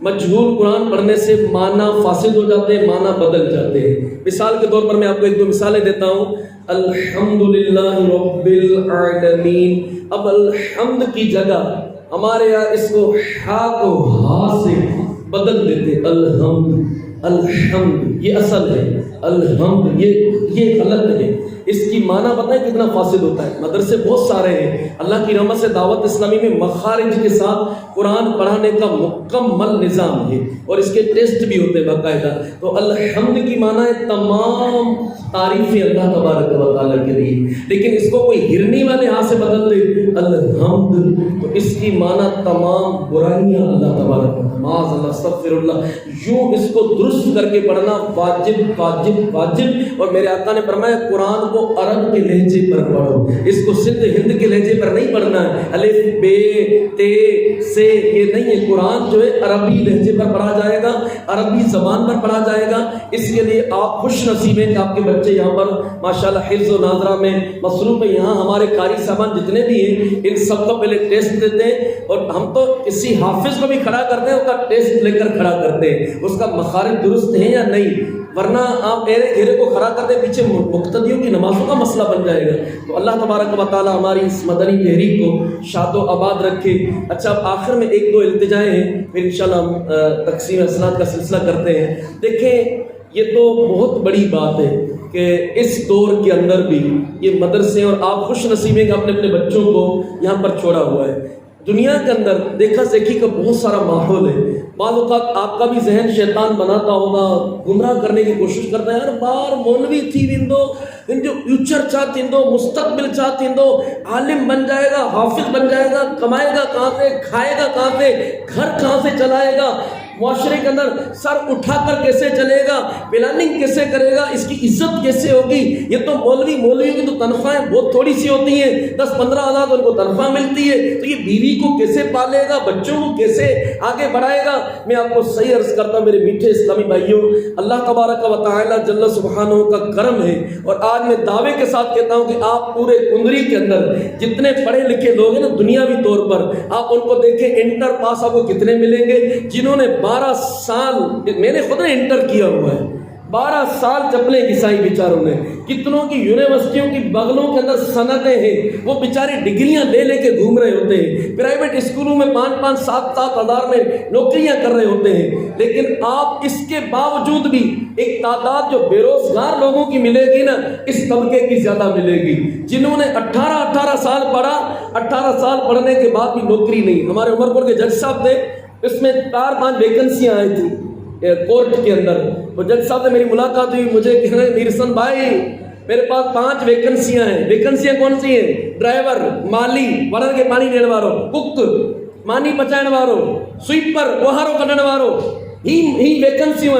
مجہول قرآن پڑھنے سے معنی فاسد ہو جاتے ہیں، معنی بدل جاتے ہیں۔ مثال کے طور پر میں آپ کو 1-2 مثالیں دیتا ہوں۔ الحمدللہ رب العالمین، اب الحمد کی جگہ ہمارے یہاں اس کو ہا کو ہا سے بدل دیتے، الحمد یہ اصل ہے، الحمد یہ غلط ہے۔ اس کی معنی پتہ ہے کتنا فاسد ہوتا ہے؟ مدرسے بہت سارے ہیں، اللہ کی رحمت سے دعوت اسلامی میں مخارج کے ساتھ قرآن پڑھانے کا مکمل نظام ہے اور اس کے ٹیسٹ بھی ہوتے ہیں باقاعدہ۔ تو الحمد کی معنی ہے تمام تعریفیں اللہ تبارک و تعالیٰ کے لیے، لیکن اس کو کوئی ہرنی والے ہاتھ سے بدل دے الحمد، تو اس کی معنی تمام برائیاں اللہ تبارک و تعالیٰ، معاذ اللہ استغفر اللہ۔ یوں اس کو درست کر کے پڑھنا واجب واجب واجب۔ اور میرے آقا نے فرمایا قرآن کو عرب کے لہجے پر پڑھو، اس کو سندھ ہند کے لہجے پر نہیں پڑھنا ہے، الف بے تے سے یہ نہیں ہے۔ قرآن جو ہے عربی لہجے پر پڑھا جائے گا، عربی زبان پر پڑھا جائے گا۔ اس کے لیے آپ خوش نصیب ہیں کہ آپ کے بچے یہاں پر ماشاءاللہ حفظ و ناظرہ میں مصروف ہیں۔ یہاں ہمارے قاری صاحبان جتنے بھی ہیں ان سب کا پہلے ٹیسٹ دیتے ہیں، اور ہم تو کسی حافظ کو بھی کھڑا کرتے ہیں، اس کا ٹیسٹ لے کر کھڑا کرتے ہیں اس کا مخارج درست ہے یا نہیں، ورنہ آپ گھیرے کو کھڑا کرتے پیچھے مقتدیوں کی نمازوں کا مسئلہ بن جائے گا۔ تو اللہ تبارک و تعالیٰ ہماری اس مدنی تحریک کو شاد و آباد رکھے۔ اچھا، اب آخر میں 1-2 التجائیں ہیں، پھر انشاءاللہ ہم تقسیم اسناد کا سلسلہ کرتے ہیں۔ دیکھیں، یہ تو بہت بڑی بات ہے کہ اس دور کے اندر بھی یہ مدرسے، اور آپ خوش نصیب ہیں کہ اپنے اپنے بچوں کو یہاں پر چھوڑا ہوا ہے۔ دنیا کے اندر دیکھا دیکھی کا بہت سارا ماحول ہے، بعض اوقات آپ کا بھی ذہن شیطان بناتا ہوگا، گمراہ کرنے کی کوشش کرتا ہے، یار بار مولوی تھی ویندو، ان جو فیوچر چاہتی دو، مستقبل چاہتی دو، عالم بن جائے گا، حافظ بن جائے گا، کمائے گا کہاں سے، کھائے گا کہاں سے، گھر کہاں سے چلائے گا، معاشرے کے اندر سر اٹھا کر کیسے چلے گا، پلاننگ کیسے کرے گا، اس کی عزت کیسے ہوگی۔ یہ تو مولوی کی تو تنخواہیں بہت تھوڑی سی ہوتی ہیں، 10-15 ہزار ان کو تنخواہ ملتی ہے، تو یہ بیوی کو کیسے پالے گا، بچوں کو کیسے آگے بڑھائے گا۔ میں آپ کو صحیح عرض کرتا ہوں میرے میٹھے اسلامی بھائیوں، اللہ تبارک و تعالی جل سبحانہ کا کرم ہے، اور آج میں دعوے کے ساتھ کہتا ہوں کہ آپ پورے کنڈری کے اندر جتنے پڑھے لکھے لوگ ہیں نا دنیاوی طور پر، آپ ان کو دیکھیں انٹر پاس آپ کو کتنے ملیں گے، جنہوں نے 12 سال، میں نے خود نے انٹر کیا ہوا ہے، 12 سال چپلیں گھسائی بیچاروں نے. کتنوں کی یونیورسٹیوں کی بغلوں کے اندر صنعتیں ہیں, وہ بیچارے ڈگریاں لے کے گھوم رہے ہوتے ہیں. پرائیویٹ اسکولوں میں 5-5 7-7 ہزار میں نوکریاں کر رہے ہوتے ہیں. لیکن آپ اس کے باوجود بھی ایک تعداد جو بے روزگار لوگوں کی ملے گی نا, اس طبقے کی زیادہ ملے گی جنہوں نے 18 سال پڑھا, 18 سال پڑھنے کے بعد بھی نوکری نہیں. ہمارے عمر پور کے جج صاحب تھے, اس میں 4-5 ویکنسیاں آئی تھی کورٹ کے اندر. وہ جج صاحب سے میری ملاقات ہوئی, مجھے کہہ رہے میر حسن بھائی میرے پاس 5 ویکنسیاں ہیں. ویکنسیاں کون سی ہیں؟ ڈرائیور, مالی وڑن کے پانی ڈیڑ وارو, کک مانی پچائن وارو, سویپر وہارو کڈن وارو, ہی ویکنسیوں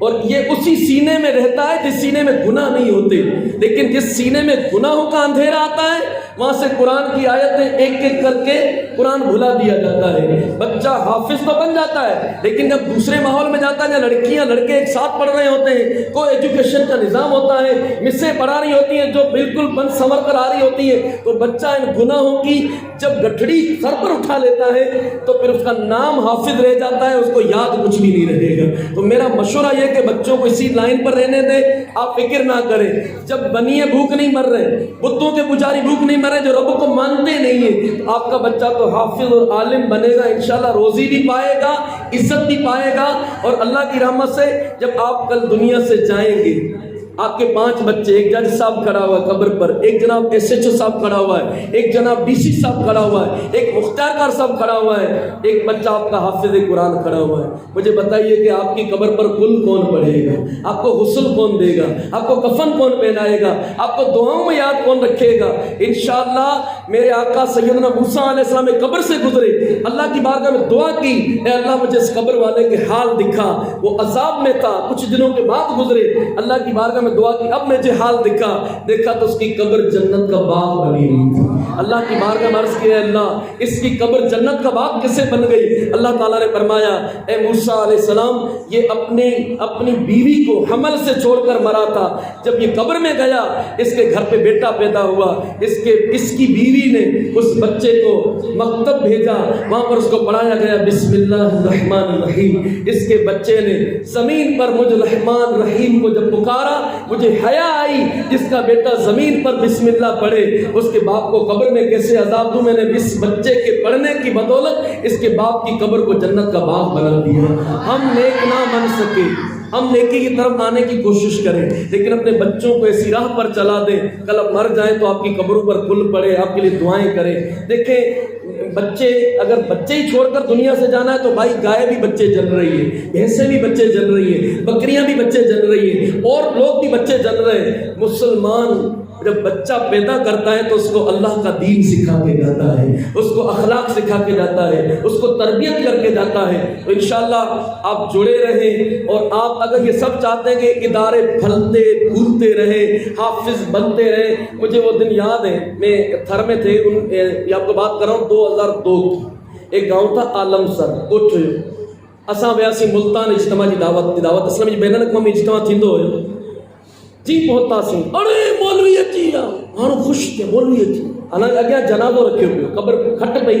اور یہ اسی سینے میں رہتا ہے جس سینے میں گناہ نہیں ہوتے، لیکن جس سینے میں گناہوں کا اندھیرا آتا ہے وہاں سے قرآن کی آیتیں ایک ایک کر کے قرآن بھلا دیا جاتا ہے۔ بچہ حافظ تو بن جاتا ہے، لیکن جب دوسرے ماحول میں جاتا ہے جہاں لڑکیاں لڑکے ایک ساتھ پڑھ رہے ہوتے ہیں، کوئی ایجوکیشن کا نظام ہوتا ہے، مسیں پڑھا رہی ہوتی ہیں جو بالکل بن سنور کر آ رہی ہوتی ہیں، تو بچہ ان گناہوں کی جب گٹھڑی سر پر اٹھا لیتا ہے تو پھر اس کا نام حافظ رہ جاتا ہے، اس کو یاد کچھ بھی نہیں رہے گا۔ تو میرا مشورہ یہ کہ بچوں کو اسی لائن پر رہنے دیں، آپ فکر نہ کریں۔ جب بنیے بھوک نہیں مر رہے، بتوں کے پجاری بھوک نہیں مر رہے جو رب کو مانتے نہیں ہیں، تو آپ کا بچہ تو حافظ اور عالم بنے گا، انشاءاللہ روزی بھی پائے گا، عزت بھی پائے گا، اور اللہ کی رحمت سے جب آپ کل دنیا سے جائیں گے، آپ کے 5 بچے، ایک جج صاحب کھڑا ہوا ہے قبر پر، ایک جناب SHO صاحب کھڑا ہوا ہے، ایک جناب DC صاحب کھڑا ہوا ہے، ایک مختار کار صاحب کھڑا ہوا ہے، ایک بچہ آپ کا حافظ قرآن کھڑا ہوا ہے۔ مجھے بتائیے کہ آپ کی قبر پر کل کون پڑھے گا؟ آپ کو غسل کون دے گا؟ آپ کو کفن کون پہنائے گا؟ آپ کو دعاؤں میں یاد کون رکھے گا؟ انشاءاللہ میرے آقا سیدنا موسیٰ علیہ السلام ایک قبر سے گزرے، اللہ کی بارگاہ میں دعا کی، اے اللہ مجھے اس قبر والے کے حال دکھا۔ وہ عذاب میں تھا، کچھ دنوں کے بعد گزرے، اللہ کی بارگاہ میں دعا کی، اب مجھے حال دیکھا تو اس کی قبر جنت کا باغ بنی ہوئی تھی۔ اللہ کی بارگاہ میں عرض کیا، اللہ اس کی قبر جنت کا باغ کیسے بن گئی؟ اللہ تعالیٰ نے فرمایا، اے موسیٰ علیہ السلام یہ اپنی بیوی کو حمل سے چھوڑ کر مرا تھا، جب یہ قبر میں گیا اس کے گھر پہ بیٹا پیدا ہوا، اس کی بیوی نے اس بچے کو مکتب بھیجا، وہاں پر اس کو پڑھایا گیا بسم اللہ الرحمن الرحیم۔ اس کے بچے نے زمین پر مجھ رحمان رحیم کو جب پکارا، مجھے حیا آئی جس کا بیٹا زمین پر بسم اللہ پڑھے، اس کے باپ کو قبر میں کیسے عذاب دوں؟ میں نے اس بچے کے پڑھنے کی بدولت اس کے باپ کی قبر کو جنت کا باغ بنا دیا۔ ہم نیک نہ بن سکے، ہم نیکی کی طرف آنے کی کوشش کریں، لیکن اپنے بچوں کو ایسی راہ پر چلا دیں، کل اب مر جائیں تو آپ کی قبروں پر پھول پڑے، آپ کے لیے دعائیں کریں۔ دیکھیں بچے، اگر بچے ہی چھوڑ کر دنیا سے جانا ہے تو بھائی گائے بھی بچے جل رہی ہے، بھینسیں بھی بچے جل رہی ہیں، بکریاں بھی بچے جل رہی ہیں، اور لوگ بھی بچے جل رہے ہیں۔ مسلمان جب بچہ پیدا کرتا ہے تو اس کو اللہ کا دین سکھا کے جاتا ہے، اس کو اخلاق سکھا کے جاتا ہے، اس کو تربیت کر کے جاتا ہے۔ تو انشاءاللہ آپ جڑے رہیں، اور آپ اگر یہ سب چاہتے ہیں کہ ادارے پھلتے پھولتے رہے، حافظ بنتے رہے۔ مجھے وہ دن یاد ہے، میں تھر میں تھے، یہ آپ کو بات کر رہا ہوں 2002 کی، ایک گاؤں تھا عالم سر کوٹھ، اساں ویاسی ملتان اجتماع کی دعوت اسلامی بین الاقوامی اجتماع تھیندو ہو جی پہنتا سی، ارے مولوی اچھی آ مانو خوش تھے، مولوی اچھی حالانکہ اگیا جنازو رکھے ہوئے، قبر کھٹ پئی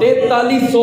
4300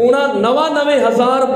99,000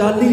40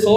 100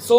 100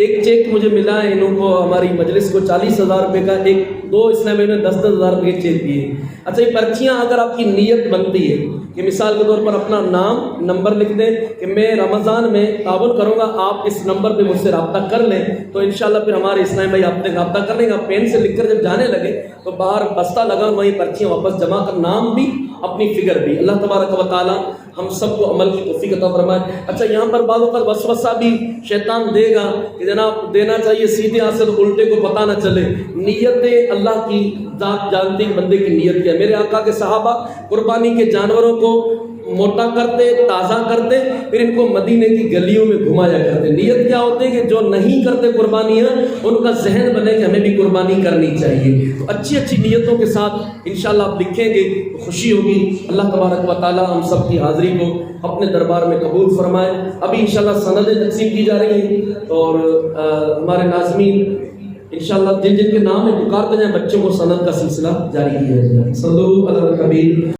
ایک چیک مجھے ملا ہے انہوں کو ہماری مجلس کو 40,000 روپے کا، ایک دو اسلامی نے 10,000 روپے کے چیک دیے۔ اچھا یہ پرچیاں اگر آپ کی نیت بنتی ہے کہ مثال کے طور پر اپنا نام نمبر لکھ دیں کہ میں رمضان میں تعاون کروں گا، آپ اس نمبر پہ مجھ سے رابطہ کر لیں، تو انشاءاللہ پھر ہمارے اسلامی بھائی آپ سے رابطہ کر لیں گے۔ پین سے لکھ کر جب جانے لگے تو باہر بستہ لگا وہیں پرچیاں واپس جمع کر، نام بھی اپنی فگر بھی۔ اللہ تبارک و تعالی ہم سب کو عمل کی توفیق عطا فرمائے۔ اچھا یہاں پر بعض اوقات وسوسہ بھی شیطان دے گا کہ جناب دینا چاہیے سیدھے ہاتھ سے تو الٹے کو پتہ نہ چلے۔ نیتیں اللہ کی ذات جانتی بندے کی نیت کیا ہے۔ میرے آقا کے صحابہ قربانی کے جانوروں کو موٹا کرتے، تازہ کرتے، پھر ان کو مدینے کی گلیوں میں گھمایا کرتے۔ نیت کیا ہوتی ہے کہ جو نہیں کرتے قربانیاں ان کا ذہن بنے کہ ہمیں بھی قربانی کرنی چاہیے۔ تو اچھی اچھی نیتوں کے ساتھ انشاءاللہ آپ لکھیں گے تو خوشی ہوگی۔ اللہ تبارک و تعالی ہم سب کی حاضری کو اپنے دربار میں قبول فرمائے۔ ابھی انشاءاللہ سندیں تقسیم کی جا رہی ہیں اور ہمارے ناظمین انشاءاللہ جن جن کے نام میں پکارتے جائیں بچوں کو سند کا سلسلہ جاری کیا جائے۔ صلو علی الحبیب۔